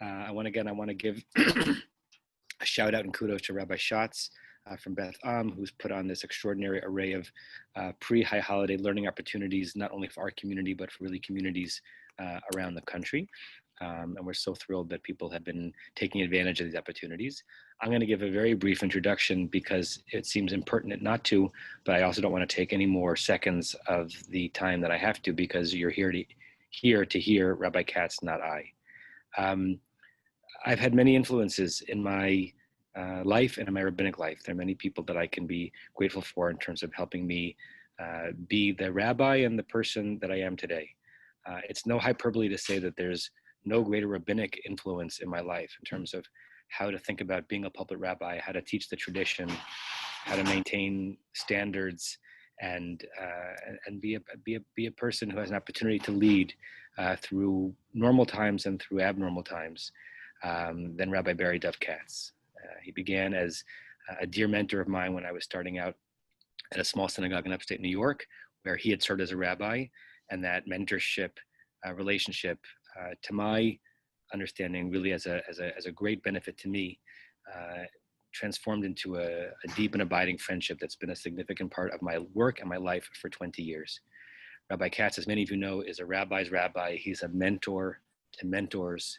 I want to give a shout out and kudos to Rabbi Katz from Beth, who's put on this extraordinary array of pre-high holiday learning opportunities, not only for our community, but for really communities around the country. And we're so thrilled that people have been taking advantage of these opportunities. I'm going to give a very brief introduction because it seems impertinent not to, but I also don't want to take any more seconds of the time that I have to, because you're here to hear Rabbi Katz, not I. I've had many influences in my life and in my rabbinic life. There are many people that I can be grateful for in terms of helping me be the rabbi and the person that I am today. It's no hyperbole to say that there's no greater rabbinic influence in my life in terms of how to think about being a pulpit rabbi, how to teach the tradition, how to maintain standards, and be a person who has an opportunity to lead through normal times and through abnormal times than Rabbi Barry Dov Katz. He began as a dear mentor of mine when I was starting out at a small synagogue in upstate New York, where he had served as a rabbi, and that mentorship relationship, to my understanding, really as a great benefit to me, transformed into a deep and abiding friendship that's been a significant part of my work and my life for 20 years. Rabbi Katz, as many of you know, is a rabbi's rabbi. He's a mentor to mentors,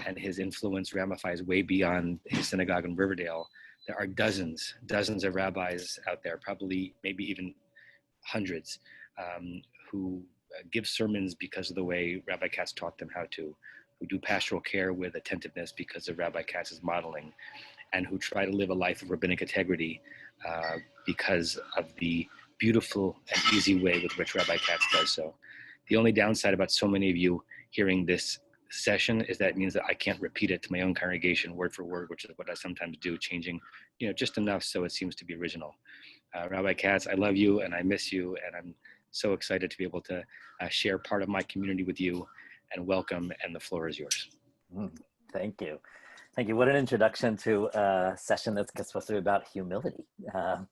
and his influence ramifies way beyond his synagogue in Riverdale. There are dozens of rabbis out there, probably maybe even hundreds, who give sermons because of the way Rabbi Katz taught them how to, who do pastoral care with attentiveness because of Rabbi Katz's modeling, and who try to live a life of rabbinic integrity because of the beautiful and easy way with which Rabbi Katz does so. The only downside about so many of you hearing this session is that it means that I can't repeat it to my own congregation word for word, which is what I sometimes do, changing just enough so it seems to be original. Rabbi Katz, I love you and I miss you, and I'm so excited to be able to share part of my community with you, and welcome, and the floor is yours. Thank you. Thank you. What an introduction to a session that's supposed to be about humility.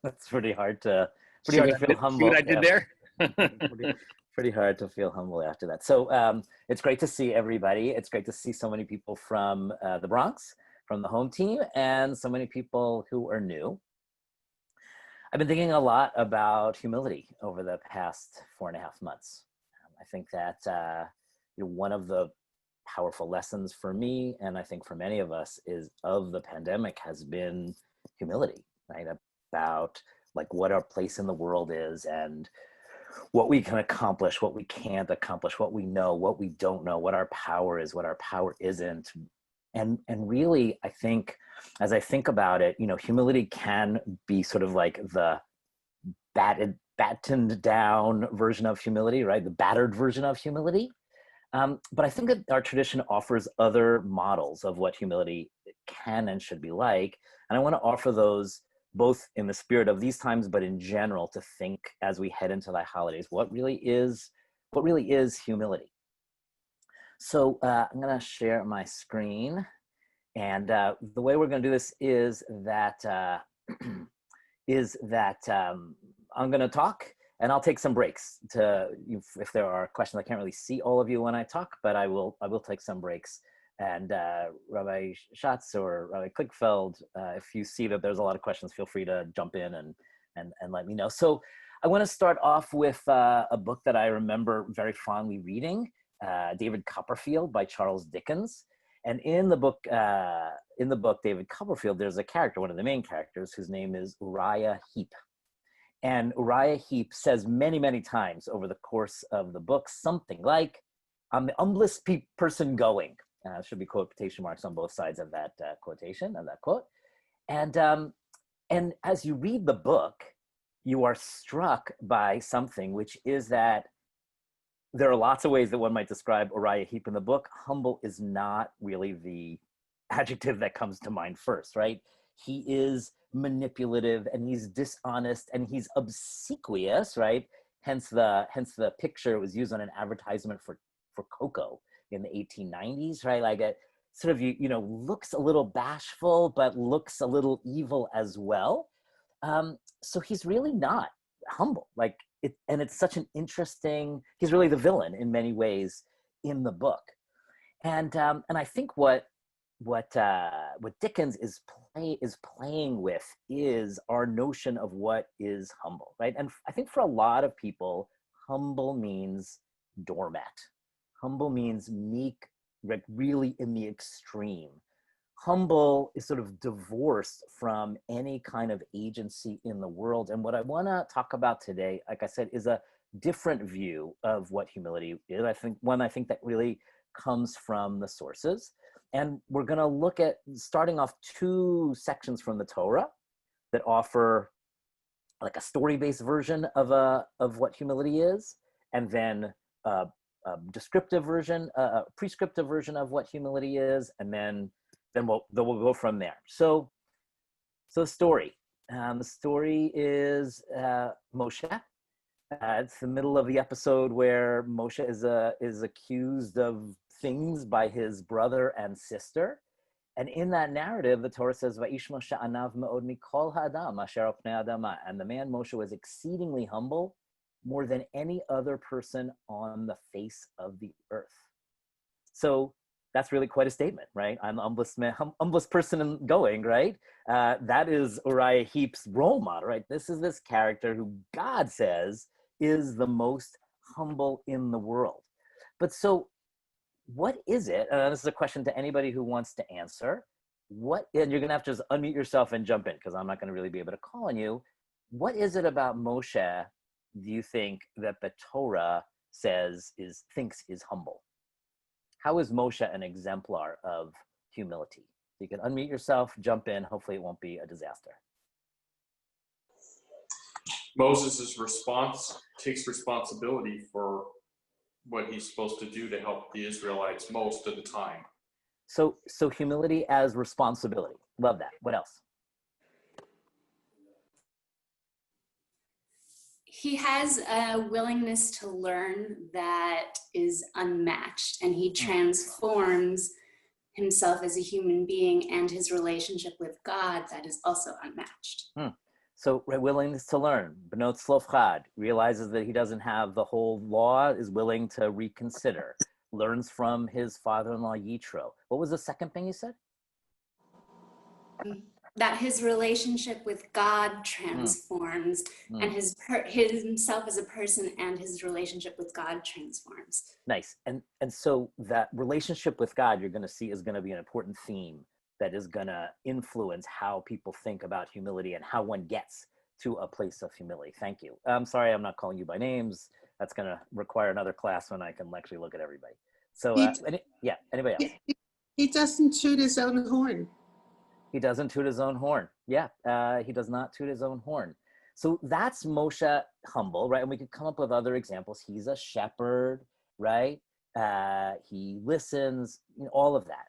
It's pretty hard to feel humble. See what I did there? Pretty hard to feel humble after that. So it's great to see everybody. It's great to see so many people from the Bronx, from the home team, and so many people who are new. I've been thinking a lot about humility over the past 4.5 months. I think that one of the powerful lessons for me, and I think for many of us, of the pandemic has been humility, right? About like what our place in the world is, and what we can accomplish, what we can't accomplish, what we know, what we don't know, what our power is, what our power isn't. And really, I think, as I think about it, humility can be sort of like the battened down version of humility, right? The battered version of humility. But I think that our tradition offers other models of what humility can and should be like. And I want to offer those both in the spirit of these times, but in general, to think as we head into the holidays, what really is humility. So I'm going to share my screen. And the way we're going to do this is that I'm going to talk, and I'll take some breaks if there are questions. I can't really see all of you when I talk, but I will take some breaks. And Rabbi Katz or Rabbi Klickfeld, if you see that there's a lot of questions, feel free to jump in and let me know. So I want to start off with a book that I remember very fondly reading, David Copperfield by Charles Dickens. And in the book, David Copperfield, there's a character, one of the main characters, whose name is Uriah Heep. And Uriah Heep says many, many times over the course of the book something like, "I'm the humblest person going." Should be quotation marks on both sides of that quotation, of that quote. And as you read the book, you are struck by something, which is that there are lots of ways that one might describe Uriah Heep in the book. Humble is not really the adjective that comes to mind first, right? He is manipulative, and he's dishonest, and he's obsequious, right? Hence the picture was used on an advertisement for cocoa in the 1890s, right? Like it sort of, looks a little bashful, but looks a little evil as well. So he's really not humble, and it's such an interesting, he's really the villain in many ways in the book. And I think what Dickens is playing with is our notion of what is humble, right? And I think for a lot of people, humble means doormat. Humble means meek, like really in the extreme. Humble is sort of divorced from any kind of agency in the world. And what I want to talk about today, like I said, is a different view of what humility is. I think that really comes from the sources. And we're going to look at starting off two sections from the Torah that offer like a story-based version of what humility is, and then a descriptive version, a prescriptive version of what humility is, and then we'll go from there. So the story. The story is Moshe. It's the middle of the episode where Moshe is accused of things by his brother and sister. And in that narrative, the Torah says, "Va'ish Moshe anav me'od mikol ha'adam asher al pnei adama." And the man Moshe was exceedingly humble, more than any other person on the face of the earth. So that's really quite a statement, right? I'm the humblest person going, right? That is Uriah Heep's role model, right? This is this character who God says is the most humble in the world. But so what is it? This is a question to anybody who wants to answer. And you're going to have to just unmute yourself and jump in because I'm not going to really be able to call on you. What is it about Moshe do you think that the Torah thinks is humble? How is Moshe an exemplar of humility? You can unmute yourself, jump in. Hopefully it won't be a disaster. Moses' response takes responsibility for what he's supposed to do to help the Israelites most of the time. So humility as responsibility. Love that. What else? He has a willingness to learn that is unmatched, and he transforms himself as a human being and his relationship with God that is also unmatched. So willingness to learn, Benot Slofchad, realizes that he doesn't have the whole law, is willing to reconsider, learns from his father-in-law Yitro. What was the second thing you said? That his relationship with God transforms, and himself as a person and his relationship with God transforms. Nice. And so that relationship with God, you're going to see, is going to be an important theme that is going to influence how people think about humility and how one gets to a place of humility. Thank you. I'm sorry, I'm not calling you by names. That's going to require another class when I can actually look at everybody. So anybody else? He doesn't toot his own horn. He doesn't toot his own horn. Yeah, he does not toot his own horn. So that's Moshe humble, right? And we could come up with other examples. He's a shepherd, right? He listens, all of that.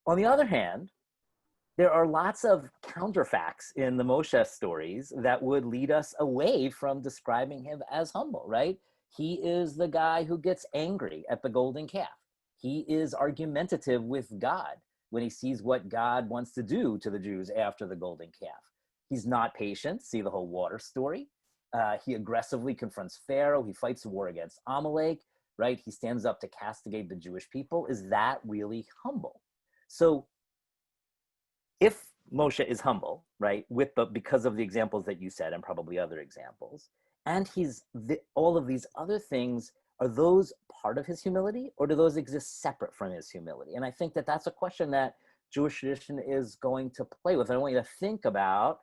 On the other hand, there are lots of counterfacts in the Moshe stories that would lead us away from describing him as humble, right? He is the guy who gets angry at the golden calf. He is argumentative with God when he sees what God wants to do to the Jews after the golden calf. He's not patient. See the whole water story. He aggressively confronts Pharaoh. He fights a war against Amalek, right? He stands up to castigate the Jewish people. Is that really humble? So if Moshe is humble, right, because of the examples that you said and probably other examples, and all of these other things, are those part of his humility, or do those exist separate from his humility? And I think that that's a question that Jewish tradition is going to play with. I want you to think about,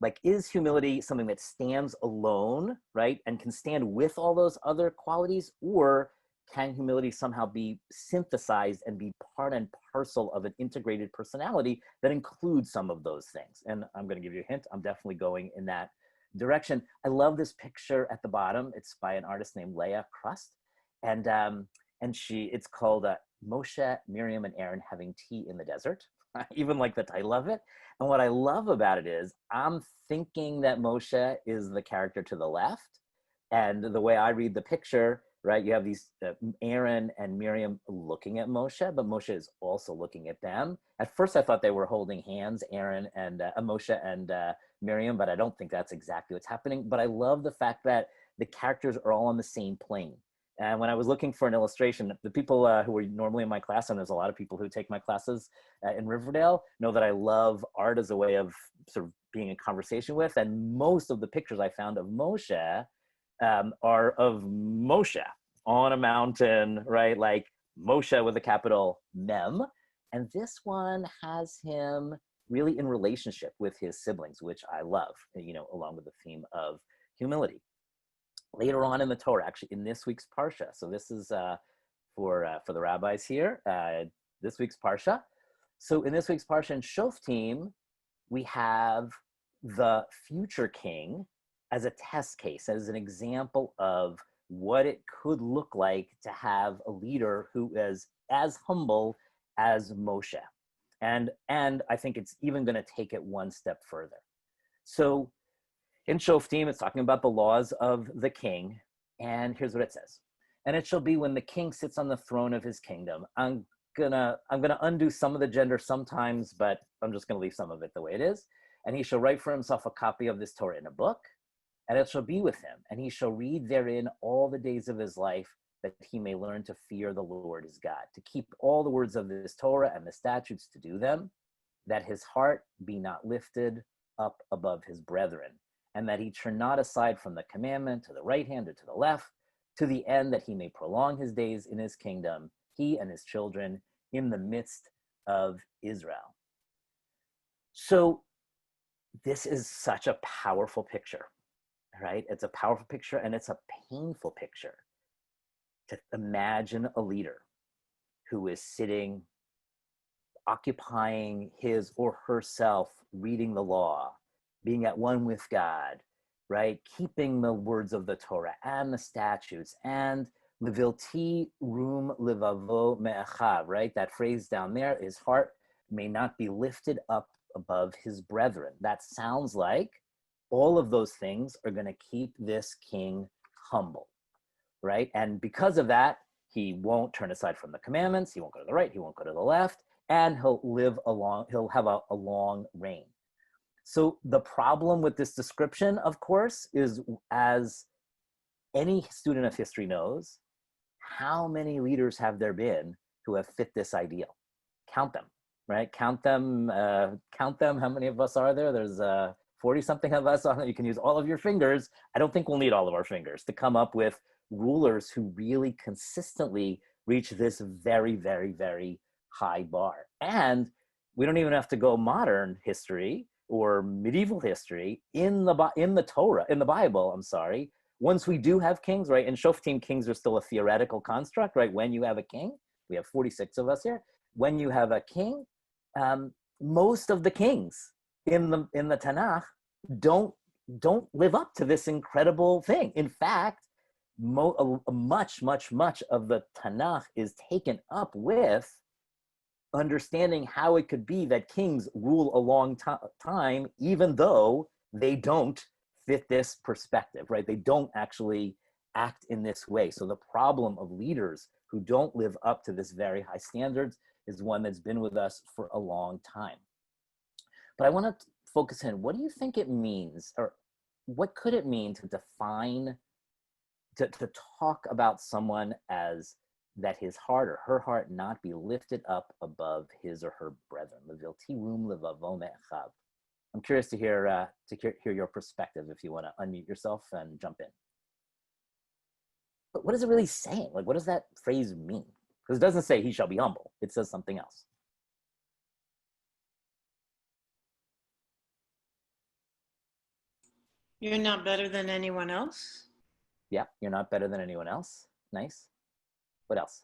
like, is humility something that stands alone, right, and can stand with all those other qualities, or can humility somehow be synthesized and be part and parcel of an integrated personality that includes some of those things? And I'm going to give you a hint. I'm definitely going in that direction. I love this picture at the bottom. It's by an artist named Leah Crust. And it's called Moshe, Miriam, and Aaron Having Tea in the Desert. I even like the title of it. And what I love about it is I'm thinking that Moshe is the character to the left. And the way I read the picture, right, you have these Aaron and Miriam looking at Moshe, but Moshe is also looking at them. At first, I thought they were holding hands, Aaron and Moshe and Miriam, but I don't think that's exactly what's happening. But I love the fact that the characters are all on the same plane. And when I was looking for an illustration, the people who were normally in my class, and there's a lot of people who take my classes in Riverdale, know that I love art as a way of sort of being in conversation with. And most of the pictures I found of Moshe are of Moshe on a mountain, right? Like Moshe with a capital Mem. And this one has him really in relationship with his siblings, which I love, you know, along with the theme of humility. Later on in the Torah, actually in this week's Parsha, so this is for the rabbis here, this week's Parsha. So in this week's Parsha in Shoftim, we have the future king as a test case, as an example of what it could look like to have a leader who is as humble as Moshe. And I think it's even going to take it one step further. So in Shoftim, it's talking about the laws of the king. And here's what it says. And it shall be when the king sits on the throne of his kingdom. I'm gonna undo some of the gender sometimes, but I'm just gonna leave some of it the way it is. And he shall write for himself a copy of this Torah in a book, and it shall be with him. And he shall read therein all the days of his life, that he may learn to fear the Lord his God, to keep all the words of this Torah and the statutes to do them, that his heart be not lifted up above his brethren, and that he turn not aside from the commandment to the right hand or to the left, to the end that he may prolong his days in his kingdom, he and his children, in the midst of Israel. So this is such a powerful picture, right? It's a powerful picture, and it's a painful picture. To imagine a leader who is sitting, occupying his or herself, reading the law, being at one with God, right? Keeping the words of the Torah and the statutes, and levilti rum levavo me'achav, right? That phrase down there, his heart may not be lifted up above his brethren. That sounds like all of those things are going to keep this king humble, right? And because of that, he won't turn aside from the commandments. He won't go to the right. He won't go to the left. And he'll have a long reign. So the problem with this description, of course, is, as any student of history knows, how many leaders have there been who have fit this ideal? Count them, right? Count them. How many of us are there? There's 40-something of us. You can use all of your fingers. I don't think we'll need all of our fingers to come up with rulers who really consistently reach this very, very, very high bar. And we don't even have to go modern history or medieval history. In the Torah, in the Bible, once we do have kings, right? In Shoftim, kings are still a theoretical construct, right? When you have a king, we have 46 of us here. When you have a king, most of the kings in the Tanakh don't live up to this incredible thing. In fact, much of the Tanakh is taken up with understanding how it could be that kings rule a long time, even though they don't fit this perspective, right? They don't actually act in this way. So the problem of leaders who don't live up to this very high standards is one that's been with us for a long time. But I want to focus in, what do you think it means, or what could it mean to define, to talk about someone as that his heart or her heart not be lifted up above his or her brethren? I'm curious to hear your perspective, if you want to unmute yourself and jump in. But what is it really saying? Like, what does that phrase mean? Because it doesn't say he shall be humble. It says something else. You're not better than anyone else. Yeah, you're not better than anyone else. Nice. What else?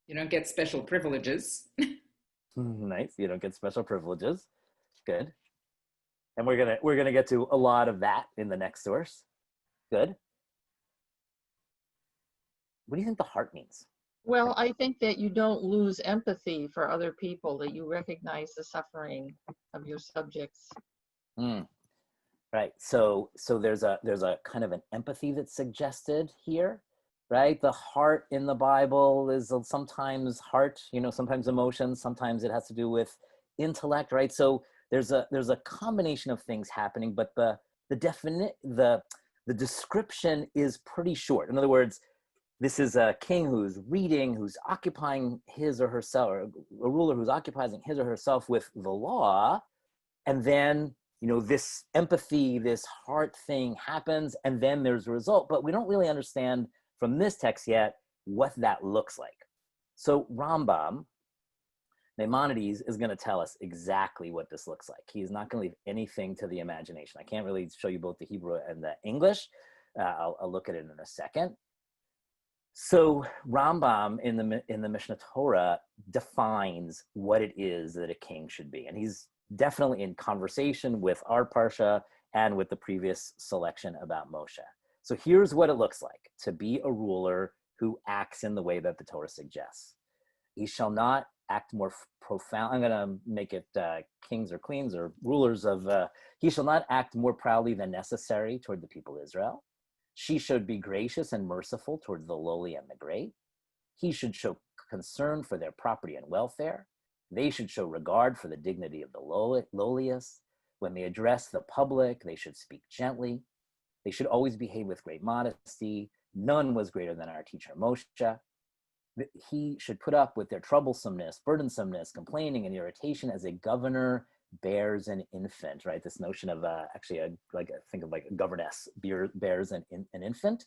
You don't get special privileges. Nice. You don't get special privileges. Good. And we're gonna get to a lot of that in the next source. Good. What do you think the heart means? Well, I think that you don't lose empathy for other people, that you recognize the suffering of your subjects. Right. So there's a kind of an empathy that's suggested here, right? The heart in the Bible is sometimes heart, sometimes emotions, sometimes it has to do with intellect, right? So there's a combination of things happening, but the the description is pretty short. In other words, this is a king who's reading, who's occupying his or herself, or a ruler who's occupying his or herself with the law. And then, this empathy, this heart thing happens, and then there's a result. But we don't really understand from this text yet what that looks like. So Rambam, Maimonides, is going to tell us exactly what this looks like. He's not going to leave anything to the imagination. I can't really show you both the Hebrew and the English. I'll look at it in a second. So Rambam in the Mishnah Torah defines what it is that a king should be. And he's definitely in conversation with our Parsha and with the previous selection about Moshe. So here's what it looks like to be a ruler who acts in the way that the Torah suggests. He shall not act more profound. I'm going to make it kings or queens or rulers of, he shall not act more proudly than necessary toward the people of Israel. She should be gracious and merciful towards the lowly and the great. He should show concern for their property and welfare. They should show regard for the dignity of the lowliest. When they address the public, they should speak gently. They should always behave with great modesty. None was greater than our teacher Moshe. He should put up with their troublesomeness, burdensomeness, complaining, and irritation as a governor bears an infant, right? This notion of think of like a governess bears an infant.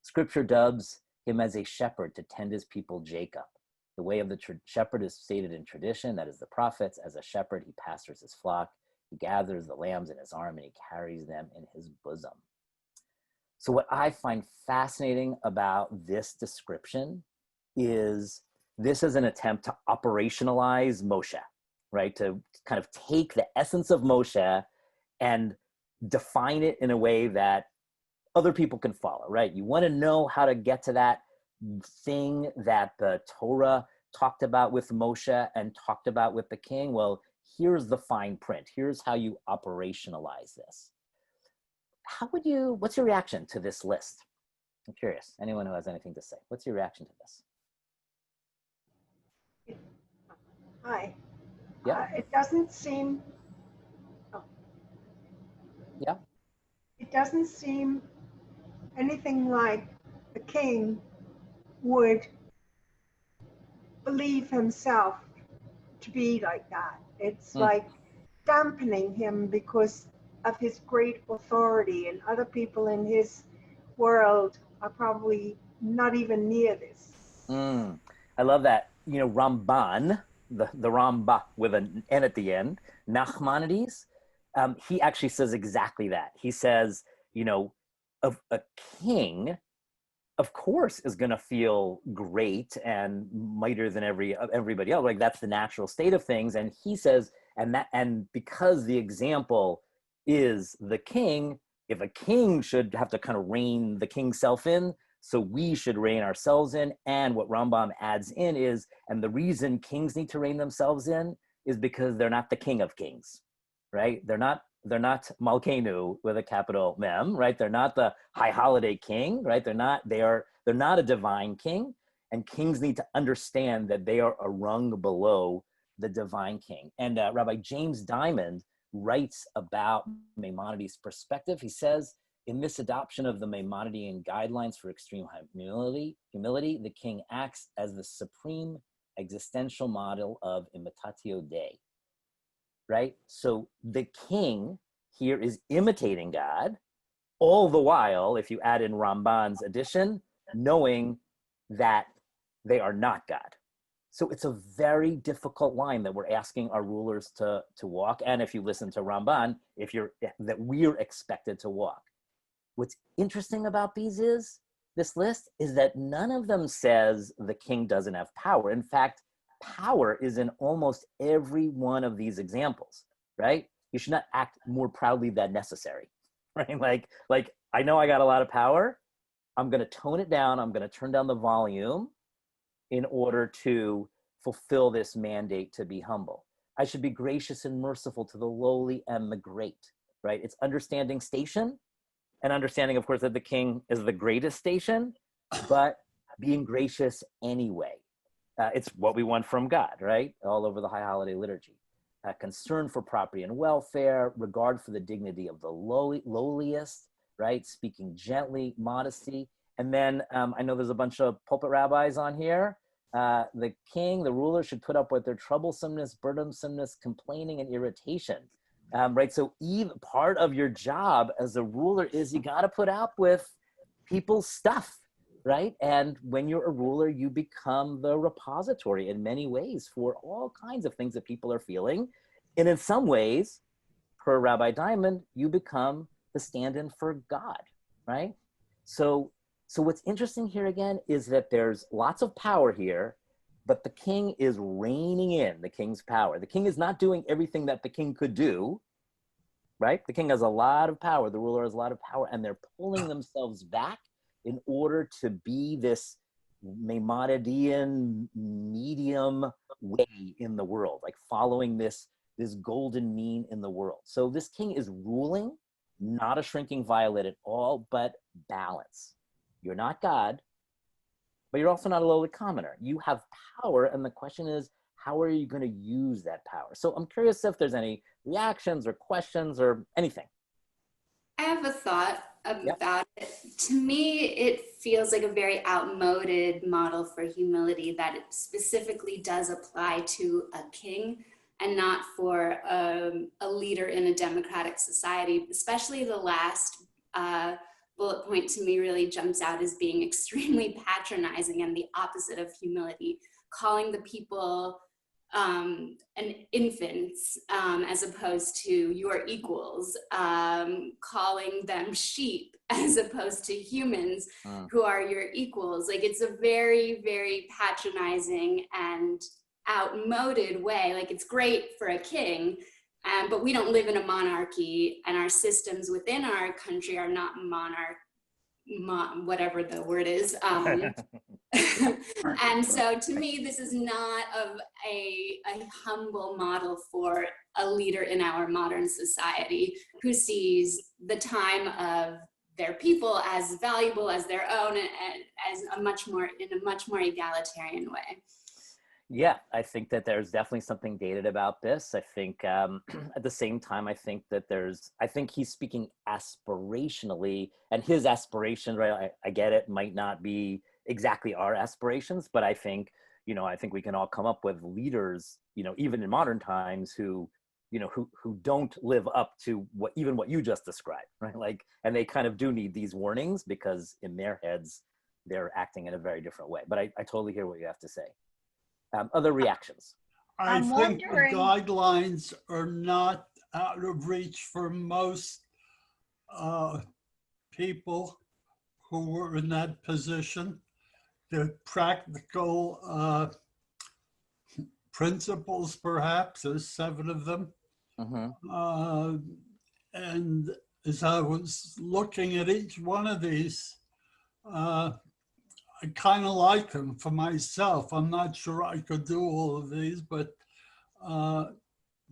Scripture dubs him as a shepherd to tend his people Jacob. The way of the shepherd is stated in tradition, that is the prophets. As a shepherd, he pastors his flock. He gathers the lambs in his arm and he carries them in his bosom. So what I find fascinating about this description is this is an attempt to operationalize Moshe, right? To kind of take the essence of Moshe and define it in a way that other people can follow, right? You want to know how to get to that thing that the Torah talked about with Moshe and talked about with the king. Well, here's the fine print. Here's how you operationalize this. What's your reaction to this list? I'm curious. Anyone who has anything to say, what's your reaction to this? Hi. Yeah. It doesn't seem. Oh. Yeah. It doesn't seem anything like the king would believe himself to be like that. It's like dampening him because of his great authority, and other people in his world are probably not even near this. I love that. Ramban, the Ramba with an N at the end, Nachmanides, he actually says exactly that. He says, a king, of course, is going to feel great and mightier than everybody else. Like that's the natural state of things. And he says, and because the example is the king, if a king should have to kind of rein the king's self in, so we should rein ourselves in. And what Rambam adds in is, and the reason kings need to rein themselves in is because they're not the king of kings, right? They're not Malkeinu with a capital Mem, right? They're not the high holiday king, right? They're not a divine king. And kings need to understand that they are a rung below the divine king. And Rabbi James Diamond writes about Maimonides' perspective. He says, in this adoption of the Maimonidean guidelines for extreme humility, the king acts as the supreme existential model of imitatio Dei, right? So the king here is imitating God, all the while, if you add in Ramban's addition, knowing that they are not God. So it's a very difficult line that we're asking our rulers to walk. And if you listen to Ramban, that we're expected to walk. What's interesting about this list is that none of them says the king doesn't have power. In fact, power is in almost every one of these examples, right? You should not act more proudly than necessary, right? Like I know I got a lot of power. I'm going to tone it down. I'm going to turn down the volume in order to fulfill this mandate to be humble. I should be gracious and merciful to the lowly and the great, right? It's understanding station and understanding, of course, that the king is the greatest station, but being gracious anyway. It's what we want from God, right? All over the high holiday liturgy. Concern for property and welfare, regard for the dignity of the lowliest, right? Speaking gently, modesty. And then I know there's a bunch of pulpit rabbis on here. The king, the ruler, should put up with their troublesomeness, burdensomeness, complaining, and irritation. Right? So even part of your job as a ruler is you got to put up with people's stuff, right? And when you're a ruler, you become the repository in many ways for all kinds of things that people are feeling. And in some ways, per Rabbi Diamond, you become the stand-in for God, right? So what's interesting here again is that there's lots of power here, but the king is reining in the king's power. The king is not doing everything that the king could do, right? The king has a lot of power, the ruler has a lot of power, and they're pulling themselves back in order to be this Maimonidean medium way in the world, like following this golden mean in the world. So this king is ruling, not a shrinking violet at all, but balance. You're not God, but you're also not a lowly commoner. You have power, and the question is, how are you going to use that power? So I'm curious if there's any reactions or questions or anything. I have a thought about it. To me, it feels like a very outmoded model for humility that it specifically does apply to a king and not for a leader in a democratic society. Especially the last bullet point to me really jumps out as being extremely patronizing and the opposite of humility, calling the people infants as opposed to your equals, calling them sheep as opposed to humans who are your equals. Like, it's a very, very patronizing and outmoded way. Like, it's great for a king, but we don't live in a monarchy, and our systems within our country are not whatever the word is. And so to me, this is not a humble model for a leader in our modern society who sees the time of their people as valuable as their own and as in a much more egalitarian way. Yeah, I think that there's definitely something dated about this. I think at the same time, I think he's speaking aspirationally, and his aspirations, right? I get it, might not be exactly our aspirations, but I think we can all come up with leaders, even in modern times who don't live up to what you just described, right? Like, and they kind of do need these warnings because in their heads, they're acting in a very different way. But I totally hear what you have to say. Other reactions? I think the guidelines are not out of reach for most people who were in that position. The practical principles, perhaps, there's 7 of them. And as I was looking at each one of these, I kind of like them for myself. I'm not sure I could do all of these, but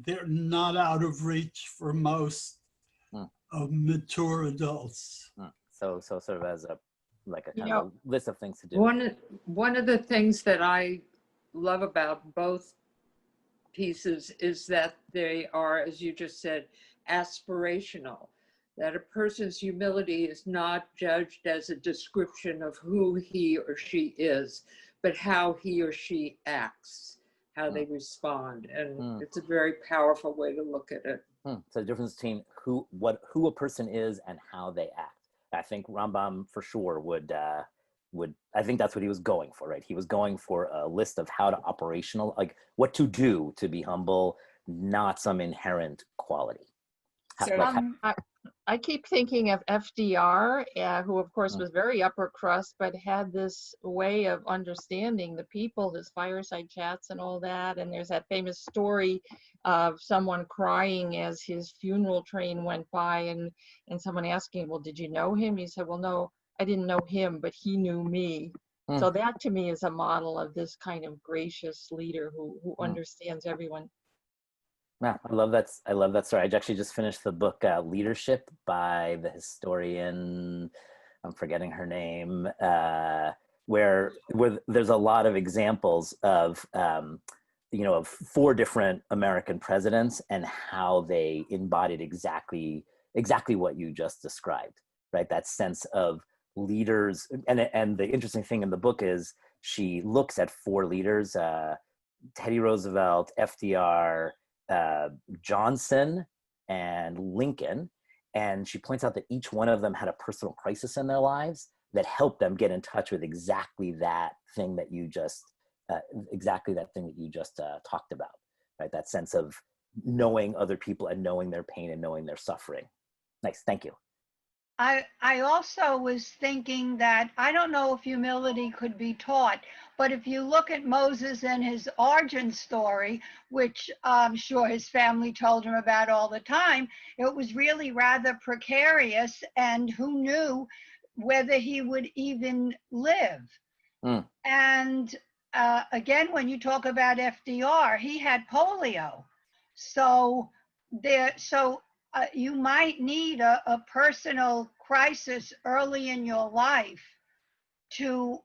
they're not out of reach for most of mature adults. So sort of as a kind of a list of things to do. One of the things that I love about both pieces is that they are, as you just said, aspirational. That a person's humility is not judged as a description of who he or she is, but how he or she acts, how they respond. And it's a very powerful way to look at it. So the difference between who a person is and how they act. I think Rambam for sure would, I think that's what he was going for, right? He was going for a list of how to operational, like what to do to be humble, not some inherent quality. I keep thinking of FDR, who of course was very upper crust, but had this way of understanding the people, his fireside chats and all that. And there's that famous story of someone crying as his funeral train went by and someone asking, well, did you know him? He said, well, no, I didn't know him, but he knew me. So that to me is a model of this kind of gracious leader who understands everyone. Yeah, I love that story. I actually just finished the book Leadership by the historian, I'm forgetting her name, where there's a lot of examples of, of 4 different American presidents and how they embodied exactly what you just described. right? That sense of leaders. And the interesting thing in the book is she looks at 4 leaders, Teddy Roosevelt, FDR, Johnson, and Lincoln. And she points out that each one of them had a personal crisis in their lives that helped them get in touch with exactly that thing that you just talked about, right? That sense of knowing other people and knowing their pain and knowing their suffering. Nice, thank you. I also was thinking that I don't know if humility could be taught, but if you look at Moses and his origin story, which I'm sure his family told him about all the time, it was really rather precarious, and who knew whether he would even live. And again, when you talk about FDR, he had polio. So you might need a personal crisis early in your life to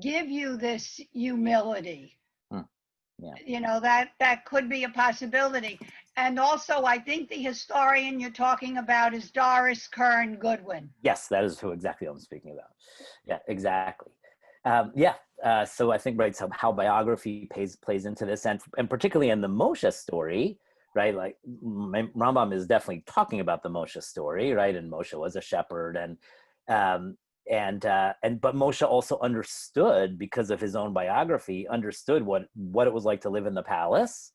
give you this humility. Yeah. You know, that could be a possibility. And also, I think the historian you're talking about is Doris Kearns Goodwin. Yes, that is who exactly I'm speaking about. Yeah, exactly. So I think, right, so how biography plays into this, and particularly in the Moshe story, right? Like Rambam is definitely talking about the Moshe story, right? And Moshe was a shepherd, but Moshe also understood, because of his own biography, understood what it was like to live in the palace,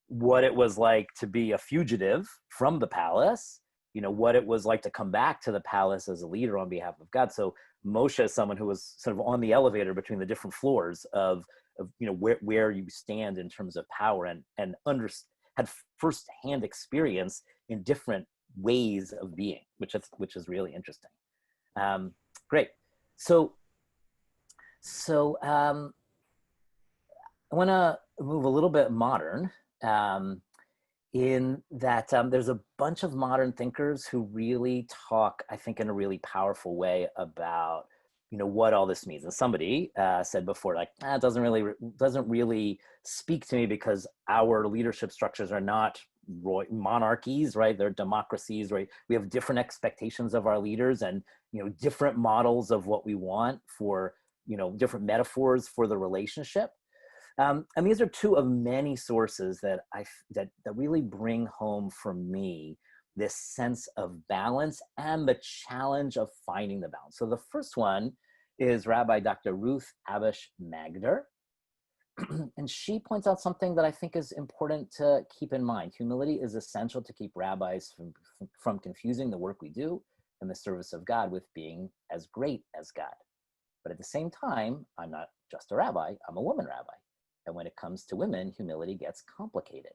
what it was like to be a fugitive from the palace, what it was like to come back to the palace as a leader on behalf of God. So Moshe is someone who was sort of on the elevator between the different floors of where you stand in terms of power, and had firsthand experience in different ways of being, which is really interesting. Great. So I want to move a little bit modern, in that there's a bunch of modern thinkers who really talk, I think, in a really powerful way about what all this means. And somebody said before, like, it doesn't really speak to me, because our leadership structures are not monarchies, right? They're democracies, right? We have different expectations of our leaders, and different models of what we want for different metaphors for the relationship. And these are 2 of many sources that really bring home for me this sense of balance and the challenge of finding the balance. So the first one is Rabbi Dr. Ruth Abish Magder. And she points out something that I think is important to keep in mind. Humility is essential to keep rabbis from confusing the work we do in the service of God with being as great as God. But at the same time, I'm not just a rabbi, I'm a woman rabbi. And when it comes to women, humility gets complicated.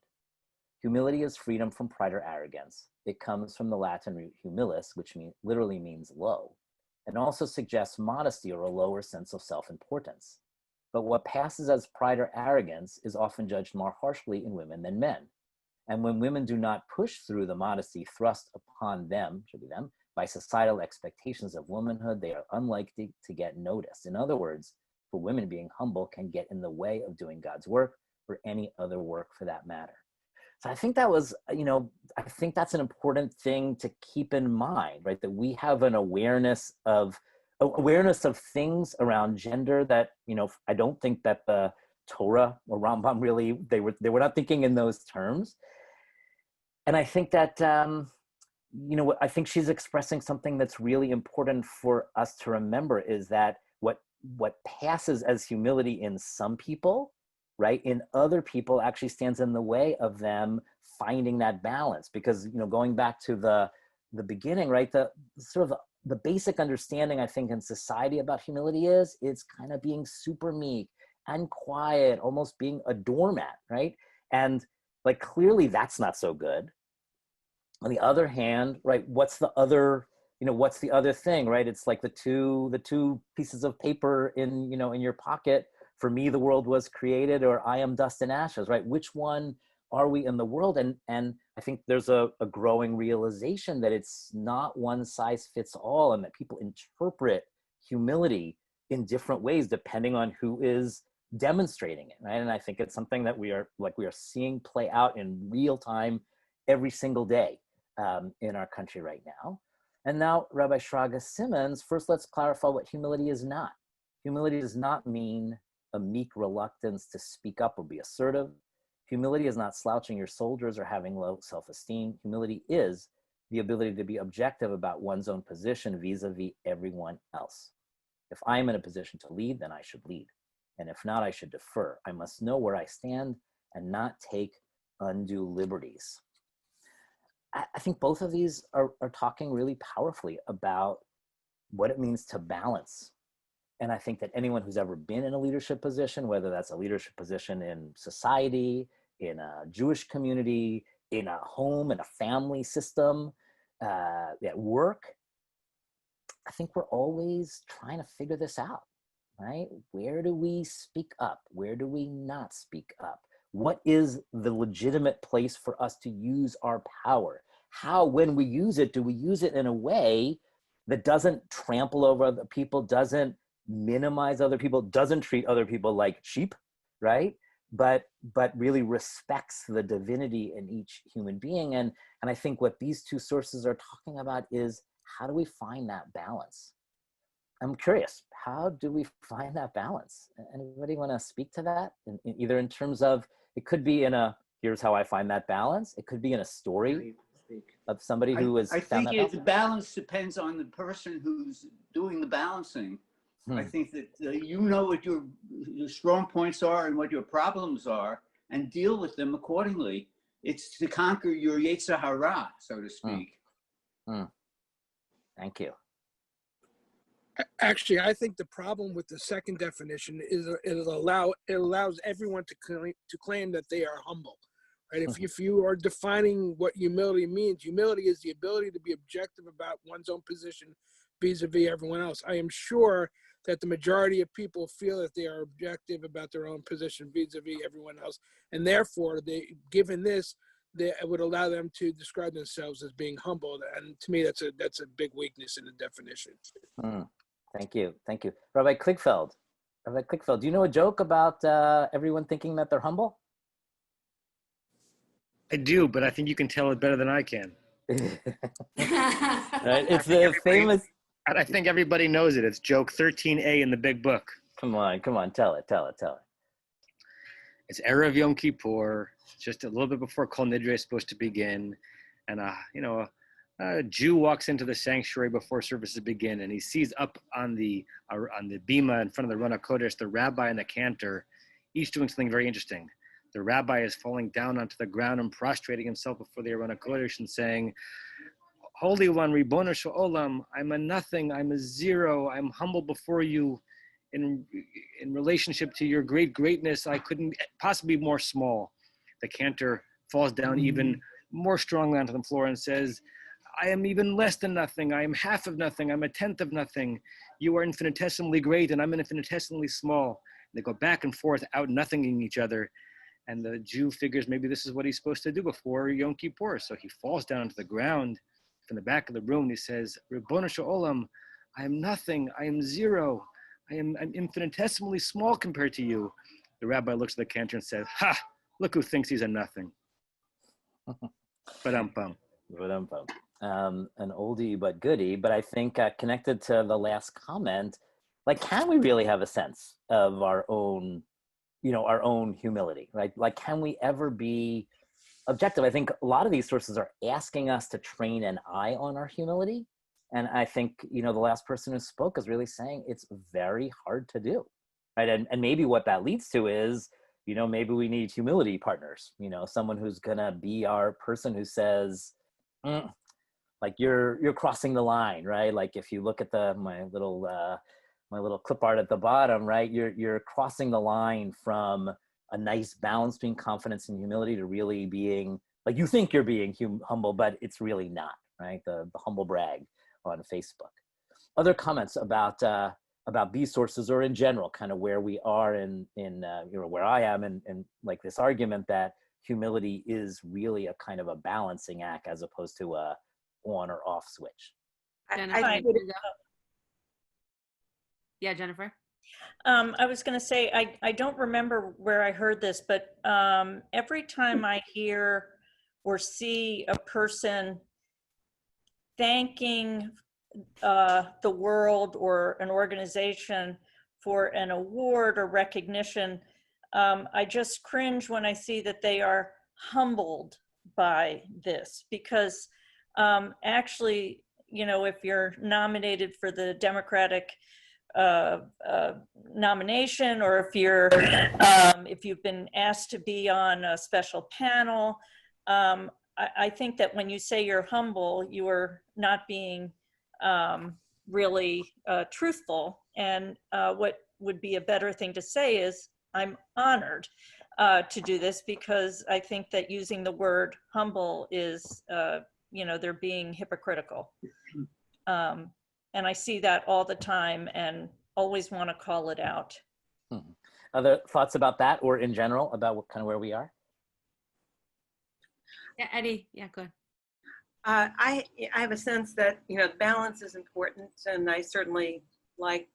Humility is freedom from pride or arrogance. It comes from the Latin root humilis, which literally means low, and also suggests modesty or a lower sense of self-importance. But what passes as pride or arrogance is often judged more harshly in women than men. And when women do not push through the modesty thrust upon them, should be them, by societal expectations of womanhood, they are unlikely to get noticed. In other words, for women, being humble can get in the way of doing God's work, or any other work for that matter. So I think that was, I think that's an important thing to keep in mind, right? That we have an awareness of things around gender that, I don't think that the Torah or Rambam really, they were not thinking in those terms. And I think that, I think she's expressing something that's really important for us to remember, is that what passes as humility in some people, right, in other people actually stands in the way of them finding that balance. Because, going back to the beginning, right, the sort of the basic understanding, I think, in society about humility is it's kind of being super meek and quiet, almost being a doormat, right? And like, clearly that's not so good. On the other hand, right, what's the other thing, right? It's like the two pieces of paper in your pocket. For me, the world was created, or I am dust and ashes, right? Which one are we in the world? And I think there's a growing realization that it's not one size fits all, and that people interpret humility in different ways depending on who is demonstrating it, right? And I think it's something that we are seeing play out in real time every single day in our country right now. And now, Rabbi Shraga Simmons, first let's clarify what humility is not. Humility does not mean a meek reluctance to speak up or be assertive. Humility is not slouching your shoulders or having low self-esteem. Humility is the ability to be objective about one's own position vis-a-vis everyone else. If I am in a position to lead, then I should lead. And if not, I should defer. I must know where I stand and not take undue liberties. I think both of these are talking really powerfully about what it means to balance. And I think that anyone who's ever been in a leadership position, whether that's a leadership position in society, in a Jewish community, in a home, in a family system, at work, I think we're always trying to figure this out, right? Where do we speak up? Where do we not speak up? What is the legitimate place for us to use our power? How, when we use it, do we use it in a way that doesn't trample over other people, doesn't minimize other people, doesn't treat other people like sheep, right? But really respects the divinity in each human being. And I think what these two sources are talking about is, how do we find that balance? I'm curious, how do we find that balance? Anybody want to speak to that? Either in terms of, it could be in a, here's how I find that balance. It could be in a story of somebody who has found that balance. The balance depends on the person who's doing the balancing. I think that you know what your strong points are and what your problems are, and deal with them accordingly. It's to conquer your Yetzer Hara, so to speak. Thank you. Actually, I think the problem with the second definition is it allows everyone to claim that they are humble, right? If you are defining what humility means, humility is the ability to be objective about one's own position vis-a-vis everyone else. I am sure that the majority of people feel that they are objective about their own position vis-a-vis everyone else, and therefore, given this, it would allow them to describe themselves as being humble. And to me, that's a big weakness in the definition. Thank you. Rabbi Klickfeld, do you know a joke about everyone thinking that they're humble? I do, but I think you can tell it better than I can. Right? It's the famous. I think everybody knows it. It's joke 13A in the big book. Come on, tell it. It's Erev Yom Kippur, just a little bit before Kol Nidre is supposed to begin, and a Jew walks into the sanctuary before services begin, and he sees up on the bima in front of the Rana Kodesh, the rabbi and the cantor, each doing something very interesting. The rabbi is falling down onto the ground and prostrating himself before the Rana Kodesh and saying, "Holy One, Ribono Shel Olam, I'm a nothing, I'm a zero, I'm humble before you. In relationship to your greatness, I couldn't possibly be more small." The cantor falls down even more strongly onto the floor and says, "I am even less than nothing. I am half of nothing. I'm a tenth of nothing. You are infinitesimally great and I'm infinitesimally small." They go back and forth, out nothinging each other. And the Jew figures maybe this is what he's supposed to do before Yom Kippur. So he falls down to the ground from the back of the room. And he says, "Ribono Shel Olam, I am nothing. I am zero. I'm infinitesimally small compared to you." The rabbi looks at the cantor and says, "Ha, look who thinks he's a nothing." Ba-dum-bum. An oldie but goodie, but I think connected to the last comment, like, can we really have a sense of our own humility, right? Like, can we ever be objective? I think a lot of these sources are asking us to train an eye on our humility. And I think, the last person who spoke is really saying it's very hard to do, right? And maybe what that leads to is, maybe we need humility partners, someone who's gonna be our person who says, like, you're crossing the line, right? Like, if you look at my little clip art at the bottom, right? You're crossing the line from a nice balance between confidence and humility to really being, like, you think you're being humble, but it's really not, right? The humble brag on Facebook. Other comments about these sources, or in general, kind of where we are in where I am, and like this argument that humility is really a kind of a balancing act as opposed to a on or off switch. Yeah, Jennifer. I was going to say, I don't remember where I heard this, but every time I hear or see a person thanking the world or an organization for an award or recognition, I just cringe when I see that they are humbled by this, because actually, you know, if you're nominated for the Democratic nomination, or if you're if you've been asked to be on a special panel, I think that when you say you're humble, you are not being really truthful. And what would be a better thing to say is, I'm honored to do this, because I think that using the word humble is, you know, they're being hypocritical. And I see that all the time and always want to call it out. Other thoughts about that, or in general about what kind of where we are? Yeah, Eddie, yeah, go ahead. I have a sense that, you know, balance is important, and I certainly like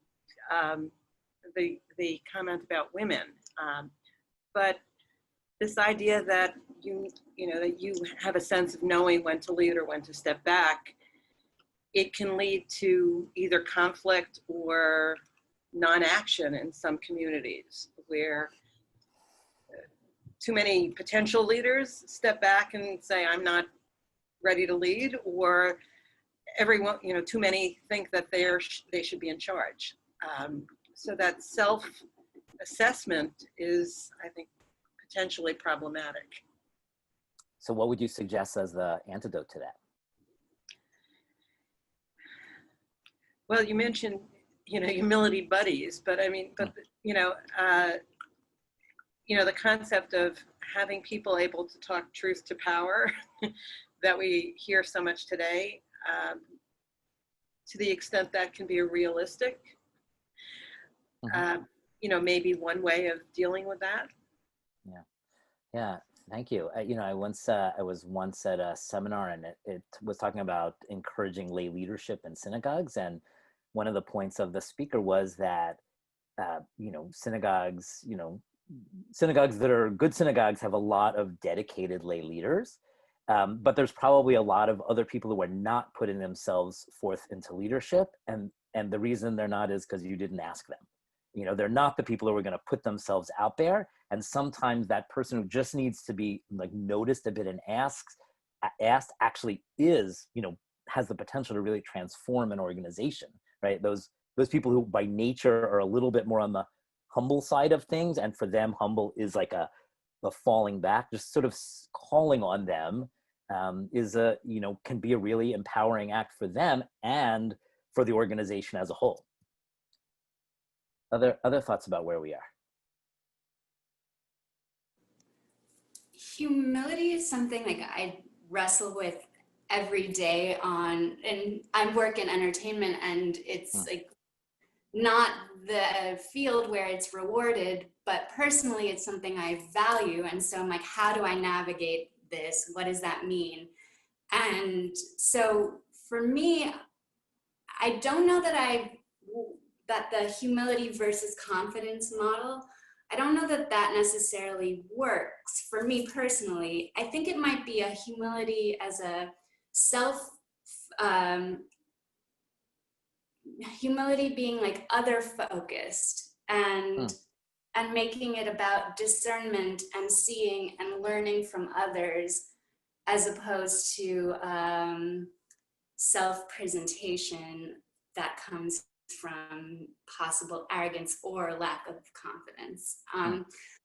the comment about women, but this idea that you know that you have a sense of knowing when to lead or when to step back, it can lead to either conflict or non-action in some communities, where too many potential leaders step back and say, I'm not ready to lead, or everyone, you know, too many think that they should be in charge. So that self-assessment is, I think, potentially problematic. So what would you suggest as the antidote to that? Well, you mentioned, you know, humility buddies, but I mean, you know, the concept of having people able to talk truth to power that we hear so much today, to the extent that can be realistic, you know, maybe one way of dealing with that. Yeah, thank you. You know, I was once at a seminar, and it was talking about encouraging lay leadership in synagogues, and one of the points of the speaker was that, you know, synagogues that are good synagogues have a lot of dedicated lay leaders, but there's probably a lot of other people who are not putting themselves forth into leadership, and the reason they're not is because you didn't ask them. You know, they're not the people who are going to put themselves out there, and sometimes that person who just needs to be like noticed a bit and asked actually is, you know, has the potential to really transform an organization, right? Those people who by nature are a little bit more on the humble side of things, and for them humble is like a falling back, just sort of calling on them is a, you know, can be a really empowering act for them and for the organization as a whole. Other thoughts about where we are? Humility is something like I wrestle with every day and I work in entertainment, and it's like not the field where it's rewarded, but personally it's something I value. And so I'm like, how do I navigate this? What does that mean? And so for me, I don't know that the humility versus confidence model, I don't know that necessarily works for me personally. I think it might be a humility as a humility being like other focused and making it about discernment and seeing and learning from others, as opposed to self-presentation that comes from possible arrogance or lack of confidence.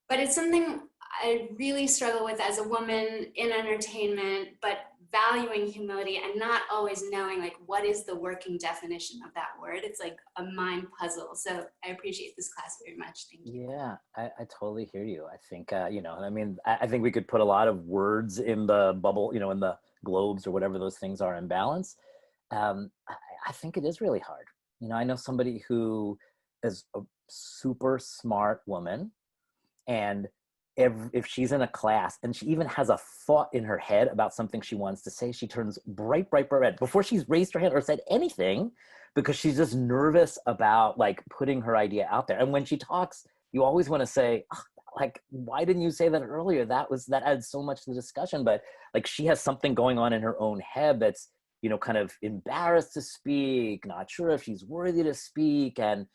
But it's something I really struggle with as a woman in entertainment, but valuing humility and not always knowing like what is the working definition of that word. It's like a mind puzzle. So I appreciate this class very much. Thank you. Yeah, I totally hear you. I think, you know, I mean, I think we could put a lot of words in the bubble, you know, in the globes or whatever those things are in balance. I think it is really hard. You know, I know somebody who is a super smart woman, and if she's in a class and she even has a thought in her head about something she wants to say, she turns bright red before she's raised her hand or said anything, because she's just nervous about like putting her idea out there. And when she talks, you always want to say, oh, like, why didn't you say that earlier? That adds so much to the discussion. But like, she has something going on in her own head that's kind of embarrassed to speak, not sure if she's worthy to speak. And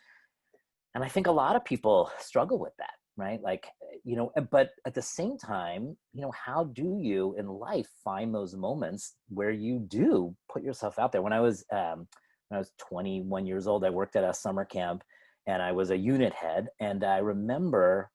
I think a lot of people struggle with that, right? Like, but at the same time, how do you in life find those moments where you do put yourself out there? When I was 21 years old, I worked at a summer camp and I was a unit head. And I remember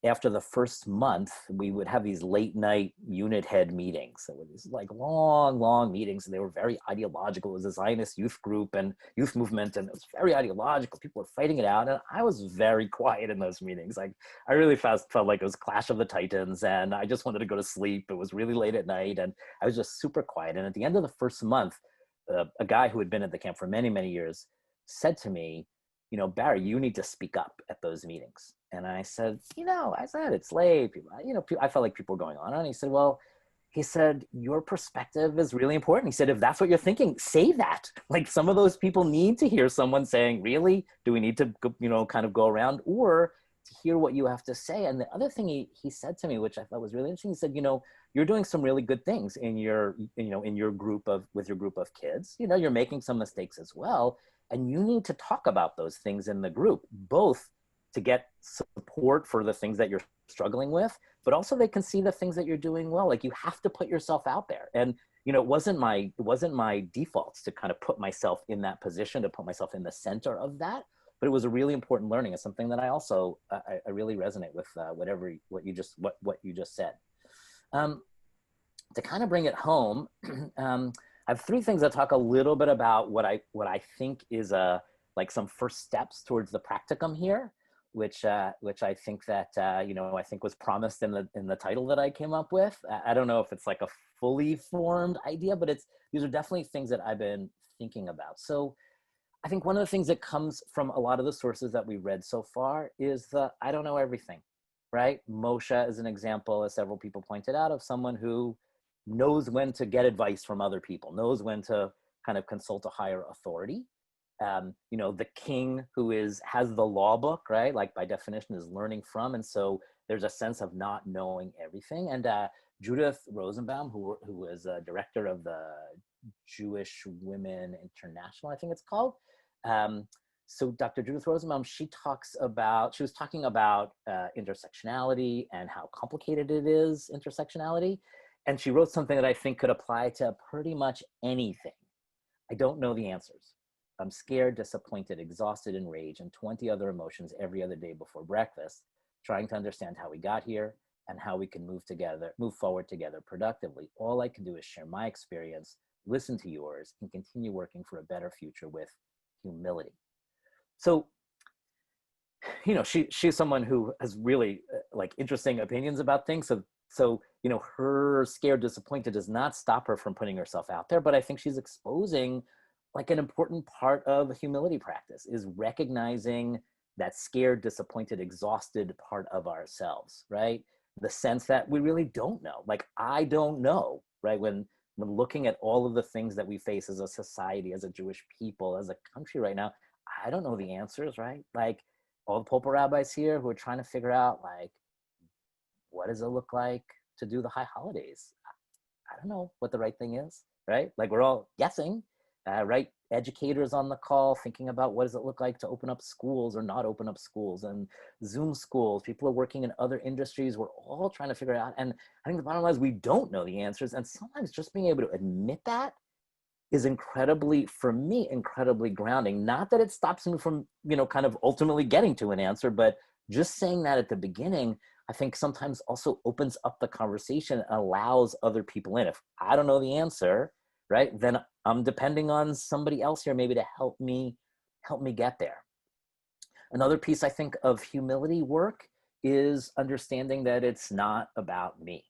after the first month, we would have these late night unit head meetings. So it was like long meetings, and they were very ideological. It was a Zionist youth group and youth movement, and it was very ideological. People were fighting it out, and I was very quiet in those meetings. Like, I really felt like it was Clash of the Titans, and I just wanted to go to sleep. It was really late at night, and I was just super quiet. And at the end of the first month, a guy who had been at the camp for many years said to me, Barry, you need to speak up at those meetings. And I said, it's late. I felt like people were going on. And he said, your perspective is really important. He said, if that's what you're thinking, say that. Like, some of those people need to hear someone saying, really, do we need to, kind of go around, or to hear what you have to say. And the other thing he said to me, which I thought was really interesting, he said, you're doing some really good things in your group of kids. You're making some mistakes as well. And you need to talk about those things in the group, both to get support for the things that you're struggling with, but also they can see the things that you're doing well. Like, you have to put yourself out there. And, it wasn't my default to kind of put myself in that position, to put myself in the center of that, but it was a really important learning. It's something that I also, I really resonate with what you just said. To kind of bring it home, I have three things that talk a little bit about what I think is like some first steps towards the practicum here, which I think that I think was promised in the title that I came up with. I don't know if it's like a fully formed idea, but these are definitely things that I've been thinking about. So I think one of the things that comes from a lot of the sources that we read so far is I don't know everything, right? Moshe is an example, as several people pointed out, of someone who knows when to get advice from other people, knows when to kind of consult a higher authority. The king who has the law book, right? Like, by definition is learning from. And so there's a sense of not knowing everything. And Judith Rosenbaum, who was a director of the Jewish Women International, I think it's called. So Dr. Judith Rosenbaum, she was talking about intersectionality and how complicated it is, intersectionality. And she wrote something that I think could apply to pretty much anything. I don't know the answers. I'm scared, disappointed, exhausted, enraged, and 20 other emotions every other day before breakfast, trying to understand how we got here and how we can move forward together productively. All I can do is share my experience, listen to yours, and continue working for a better future with humility. So, she's someone who has really like interesting opinions about things. So, her scared, disappointed does not stop her from putting herself out there, but I think she's exposing like an important part of humility practice, is recognizing that scared, disappointed, exhausted part of ourselves, right? The sense that we really don't know. Like, I don't know, right? When looking at all of the things that we face as a society, as a Jewish people, as a country right now, I don't know the answers, right? Like, all the Popa rabbis here who are trying to figure out, like, what does it look like to do the high holidays? I don't know what the right thing is, right? Like, we're all guessing, right? Educators on the call thinking about what does it look like to open up schools or not open up schools, and Zoom schools. People are working in other industries. We're all trying to figure it out. And I think the bottom line is we don't know the answers. And sometimes just being able to admit that is incredibly grounding. Not that it stops me from, kind of ultimately getting to an answer, but just saying that at the beginning, I think sometimes also opens up the conversation and allows other people in. If I don't know the answer, right, then I'm depending on somebody else here maybe to help me get there. Another piece I think of humility work is understanding that it's not about me.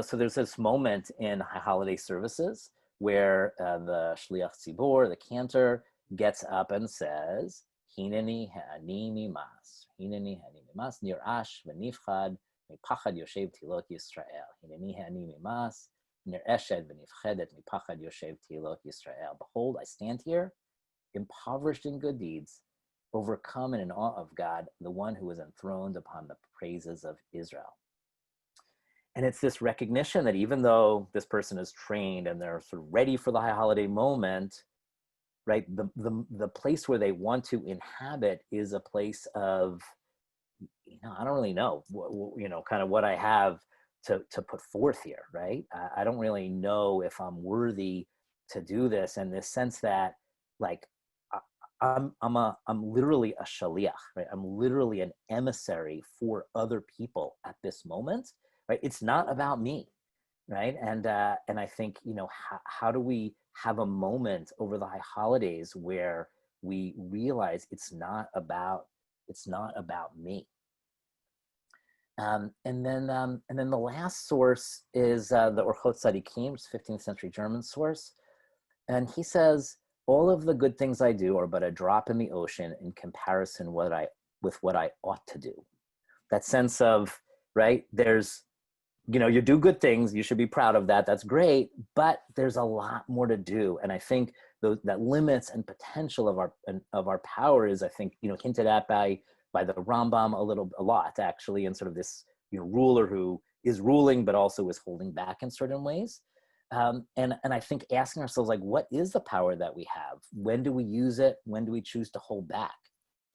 So there's this moment in holiday services where the Shliach Tzibor, the cantor, gets up and says, Hineni ha'ani mimas, Hineni ha'ani mimas, nirash v'nifchad, mipachad yoshev tilot Yisrael, Hineni ha'ani mimas, nir'eshed v'nifchedet mipachad yoshev tilot Yisrael. Behold, I stand here, impoverished in good deeds, overcome and in awe of God, the one who is enthroned upon the praises of Israel. And it's this recognition that even though this person is trained and they're sort of ready for the high holiday moment, right, the place where they want to inhabit is a place of, I don't really know, kind of what I have to put forth here, right? I don't really know if I'm worthy to do this, in this sense that, like, I'm literally a shaliach, right? I'm literally an emissary for other people at this moment, right? It's not about me, right? And I think, how do we have a moment over the high holidays where we realize it's not about me. And then the last source is the Orchot Tzadikim, 15th century German source, and he says, all of the good things I do are but a drop in the ocean in comparison with what I ought to do. That sense of, right, there's, you do good things, you should be proud of that, that's great, but there's a lot more to do. And I think that limits and potential of our power is, I think, hinted at by the Rambam a lot, actually, and sort of this, ruler who is ruling but also is holding back in certain ways. And I think asking ourselves, like, what is the power that we have? When do we use it? When do we choose to hold back?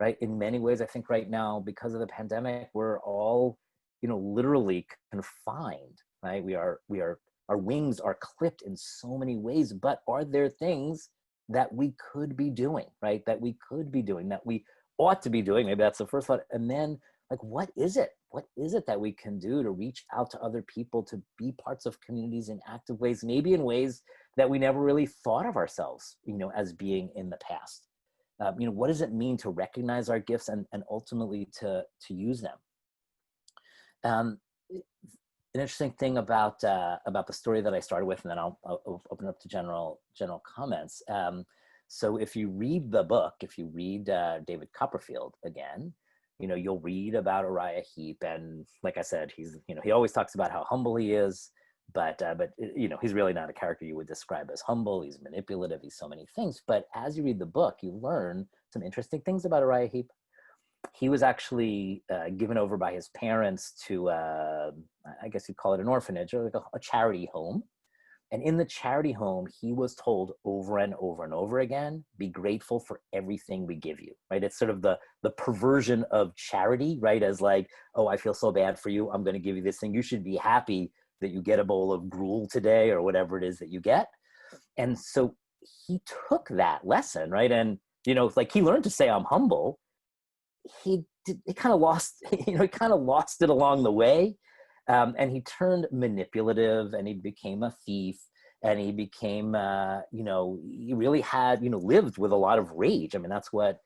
Right? In many ways, I think right now, because of the pandemic, we're all, literally confined, right? Our wings are clipped in so many ways, but are there things that we could be doing, right? That we could be doing, that we ought to be doing? Maybe that's the first thought. And then, like, what is it? What is it that we can do to reach out to other people, to be parts of communities in active ways, maybe in ways that we never really thought of ourselves, as being in the past? What does it mean to recognize our gifts and ultimately to use them? An interesting thing about the story that I started with, and then I'll open up to general comments. So if you read the book, if you read David Copperfield again, you'll read about Uriah Heep, and like I said, he's, he always talks about how humble he is, but he's really not a character you would describe as humble. He's manipulative. He's so many things. But as you read the book, you learn some interesting things about Uriah Heep. He was actually given over by his parents to, I guess you'd call it an orphanage, or like a charity home. And in the charity home, he was told over and over and over again, be grateful for everything we give you, right? It's sort of the perversion of charity, right? As like, oh, I feel so bad for you, I'm going to give you this thing. You should be happy that you get a bowl of gruel today, or whatever it is that you get. And so he took that lesson, right? And, like, he learned to say, I'm humble. He kind of lost, he kind of lost it along the way. And he turned manipulative, and he became a thief, and he became, he really had, lived with a lot of rage. I mean, that's what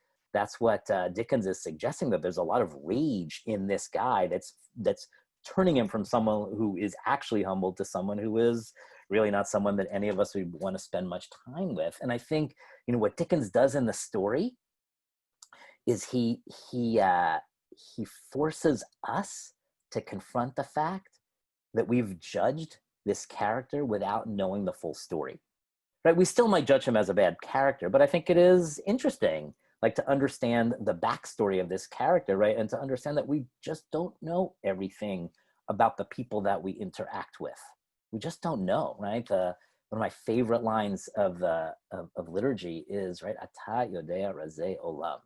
Dickens is suggesting, that there's a lot of rage in this guy that's turning him from someone who is actually humble to someone who is really not someone that any of us would want to spend much time with. And I think, what Dickens does in the story is he forces us to confront the fact that we've judged this character without knowing the full story, right? We still might judge him as a bad character, but I think it is interesting, like, to understand the backstory of this character, right? And to understand that we just don't know everything about the people that we interact with. We just don't know, right? One of my favorite lines of liturgy is, right, Ata Yodea Razeh Olam.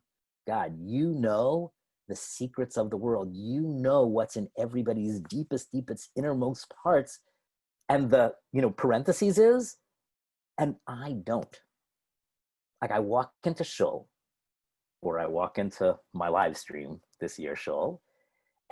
God, you know the secrets of the world. You know what's in everybody's deepest innermost parts. And the, parentheses is, and I don't. Like, I walk into shul, or I walk into my live stream this year shul,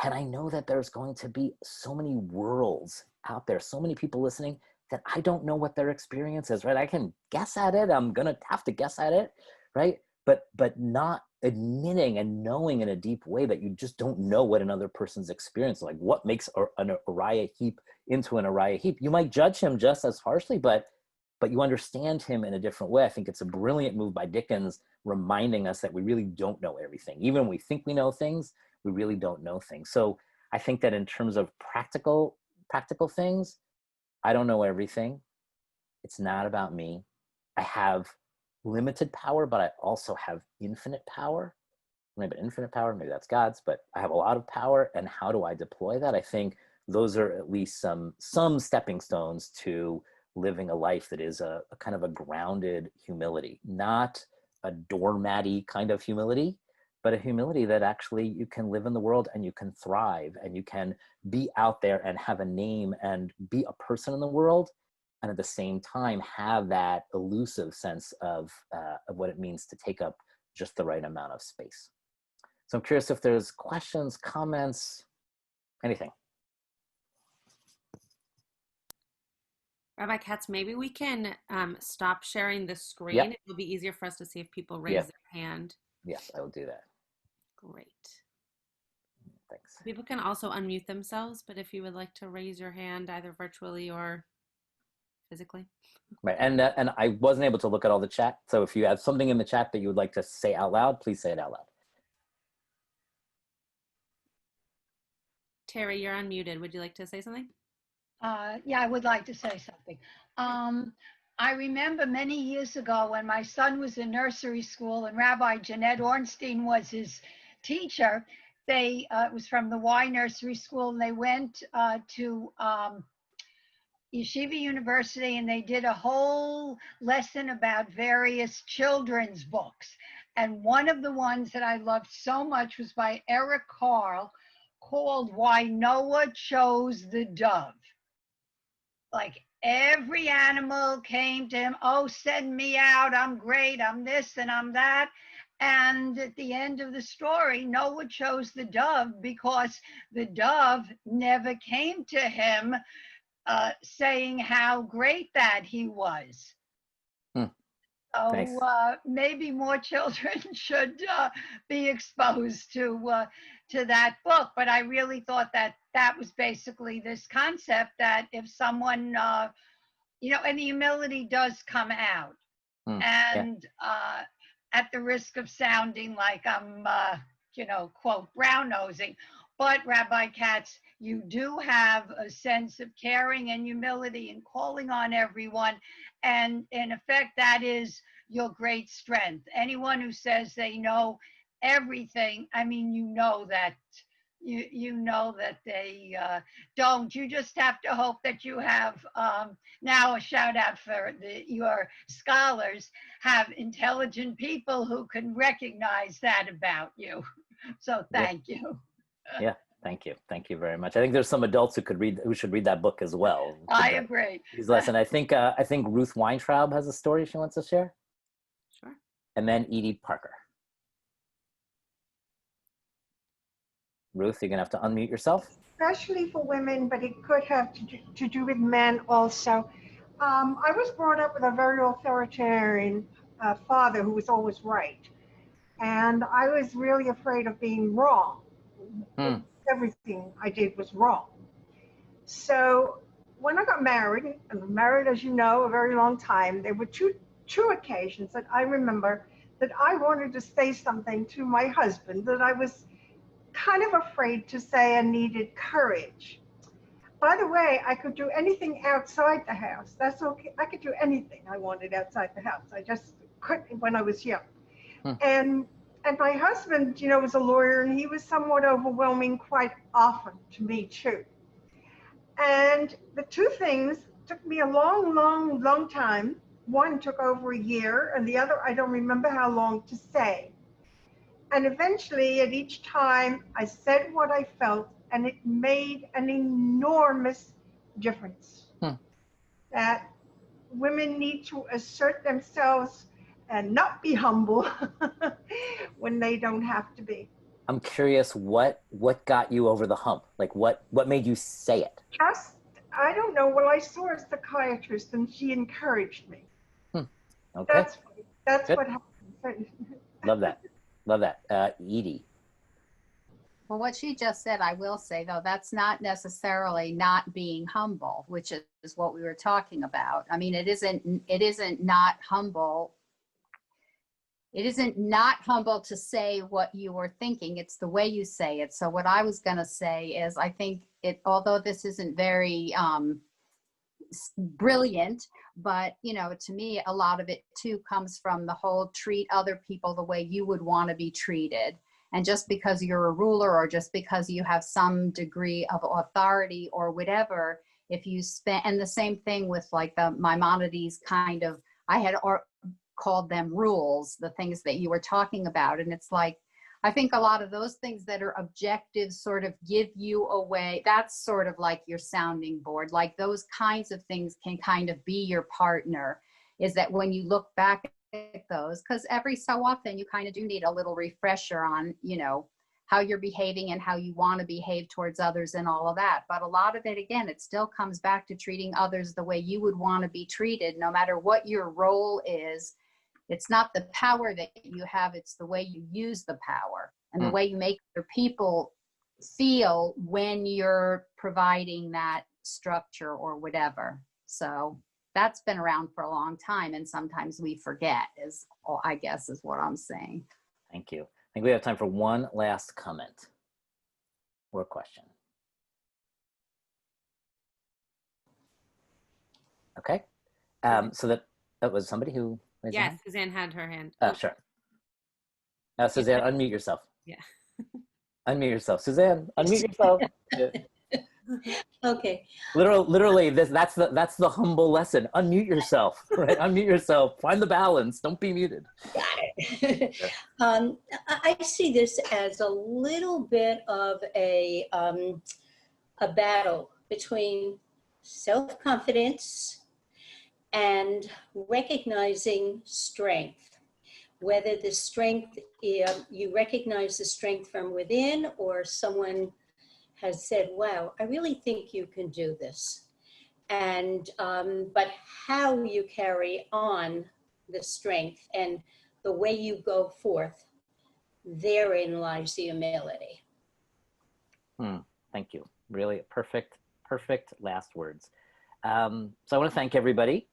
and I know that there's going to be so many worlds out there, so many people listening, that I don't know what their experience is, right? I can guess at it. I'm going to have to guess at it, right? But not admitting and knowing in a deep way that you just don't know what another person's experience is. Like, what makes an Uriah Heep into an Uriah Heep? You might judge him just as harshly, but you understand him in a different way. I think it's a brilliant move by Dickens, reminding us that we really don't know everything. Even when we think we know things, we really don't know things. So I think that in terms of practical things, I don't know everything. It's not about me. I have limited power, but I also have infinite power. Maybe infinite power, maybe that's God's, but I have a lot of power. And how do I deploy that? I think those are at least some stepping stones to living a life that is a kind of a grounded humility, not a doormatty kind of humility, but a humility that actually you can live in the world and you can thrive and you can be out there and have a name and be a person in the world, and at the same time have that elusive sense of what it means to take up just the right amount of space. So I'm curious if there's questions, comments, anything. Rabbi Katz, maybe we can stop sharing the screen. Yep. It'll be easier for us to see if people raise Yep. their hand. Yes, I will do that. Great. Thanks. People can also unmute themselves, but if you would like to raise your hand either virtually or physically. Right, and I wasn't able to look at all the chat, so if you have something in the chat that you would like to say out loud, please say it out loud. Terry, you're unmuted. Would you like to say something? Yeah, I would like to say something. I remember many years ago when my son was in nursery school and Rabbi Jeanette Ornstein was his teacher. It was from the Y Nursery School, and they went to Yeshiva University, and they did a whole lesson about various children's books. And one of the ones that I loved so much was by Eric Carle, called Why Noah Chose the Dove. Like every animal came to him, oh, send me out, I'm great, I'm this and I'm that. And at the end of the story, Noah chose the dove because the dove never came to him saying how great that he was. So maybe more children should be exposed to that book. But I really thought that that was basically this concept that if someone, and the humility does come out. And at the risk of sounding like I'm, quote, brown-nosing, but Rabbi Katz, you do have a sense of caring and humility and calling on everyone. And in effect, that is your great strength. Anyone who says they know everything, I mean, you know that they don't. You just have to hope that you have, now a shout out for your scholars, have intelligent people who can recognize that about you. So thank you. Yeah, thank you. Thank you very much. I think there's some adults who should read that book as well. I agree. His lesson. I think Ruth Weintraub has a story she wants to share. Sure. And then Edie Parker. Ruth, you're gonna have to unmute yourself. Especially for women, but it could have to do with men also. I was brought up with a very authoritarian father who was always right. And I was really afraid of being wrong. Everything I did was wrong. So when I got married, and married, as you know, a very long time, there were two occasions that I remember that I wanted to say something to my husband that I was kind of afraid to say and needed courage. By the way, I could do anything outside the house. That's okay. I could do anything I wanted outside the house. I just couldn't when I was young. And my husband, was a lawyer, and he was somewhat overwhelming quite often to me too. And the two things took me a long, long, long time. One took over a year, and the other I don't remember how long to say. And eventually, at each time, I said what I felt, and it made an enormous difference. That women need to assert themselves and not be humble when they don't have to be. I'm curious, what got you over the hump? Like what made you say it? Just, I don't know. Well, I saw a psychiatrist and she encouraged me. Okay. That's Good. what happened. Love that. Love that. Edie. Well, what she just said, I will say, though, that's not necessarily not being humble, which is what we were talking about. I mean, it isn't not humble. It isn't not humble to say what you were thinking. It's the way you say it. So what I was going to say is, I think although this isn't very brilliant, but to me, a lot of it too comes from the whole treat other people the way you would want to be treated. And just because you're a ruler or just because you have some degree of authority or whatever, if you spend, and the same thing with like the Maimonides kind of, I had called them rules, the things that you were talking about. And it's like, I think a lot of those things that are objective sort of give you away. That's sort of like your sounding board. Like those kinds of things can kind of be your partner, is that when you look back at those, because every so often you kind of do need a little refresher on, you know, how you're behaving and how you want to behave towards others and all of that. But a lot of it, again, it still comes back to treating others the way you would want to be treated, no matter what your role is. It's not the power that you have, it's the way you use the power and the way you make your people feel when you're providing that structure or whatever. So that's been around for a long time, and sometimes we forget, is, I guess, is what I'm saying. Thank you. I think we have time for one last comment or question. Okay. So that was somebody who raised their Yes, hand? Suzanne had her hand. Sure. Suzanne, unmute yourself. Yeah. Unmute yourself. Suzanne, unmute yourself. Okay. Literally, that's the humble lesson. Unmute yourself, right? Unmute yourself. Find the balance. Don't be muted. Got it. I see this as a little bit of a battle between self-confidence and recognizing strength. Whether the strength, you recognize the strength from within, or someone has said, wow, I really think you can do this. And, but how you carry on the strength and the way you go forth, therein lies the humility. Thank you. Really perfect last words. So I want to thank everybody.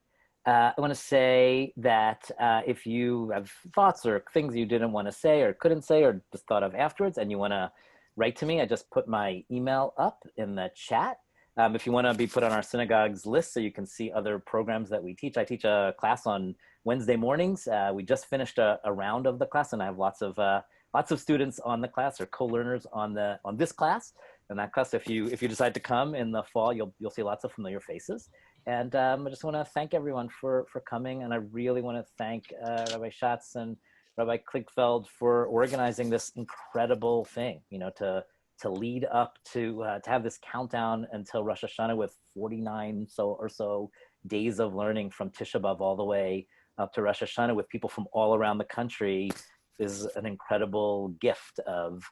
I want to say that if you have thoughts or things you didn't want to say or couldn't say or just thought of afterwards and you want to write to me, I just put my email up in the chat. If you want to be put on our synagogue's list so you can see other programs that we teach. I teach a class on Wednesday mornings. We just finished a round of the class, and I have lots of students on the class or co-learners on this class. And that class, if you decide to come in the fall, you'll see lots of familiar faces. And I just want to thank everyone for coming, and I really want to thank Rabbi Katz and Rabbi Kligfeld for organizing this incredible thing. You know, to lead up to have this countdown until Rosh Hashanah with 49 or so days of learning from Tisha B'Av all the way up to Rosh Hashanah with people from all around the country is an incredible gift of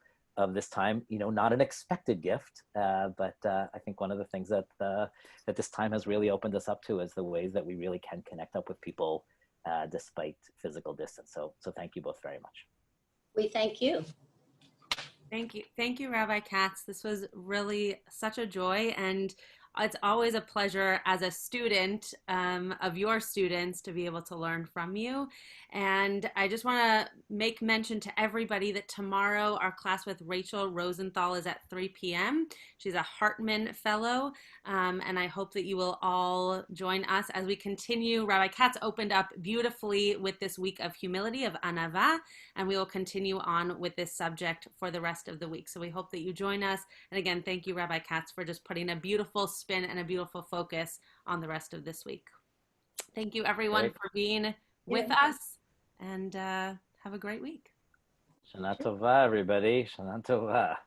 this time. You know, not an expected gift, but I think one of the things that this time has really opened us up to is the ways that we really can connect up with people despite physical distance. So thank you both very much. We thank you. Thank you, Rabbi Katz. This was really such a joy, and it's always a pleasure as a student of your students to be able to learn from you. And I just want to make mention to everybody that tomorrow our class with Rachel Rosenthal is at 3 p.m. She's a Hartman Fellow, and I hope that you will all join us as we continue. Rabbi Katz opened up beautifully with this week of humility, of Anava, and we will continue on with this subject for the rest of the week. So we hope that you join us. And again, thank you, Rabbi Katz, for just putting a beautiful spin and a beautiful focus on the rest of this week. Thank you, everyone, for being with us, and have a great week. Shana Tova, everybody. Shana Tova.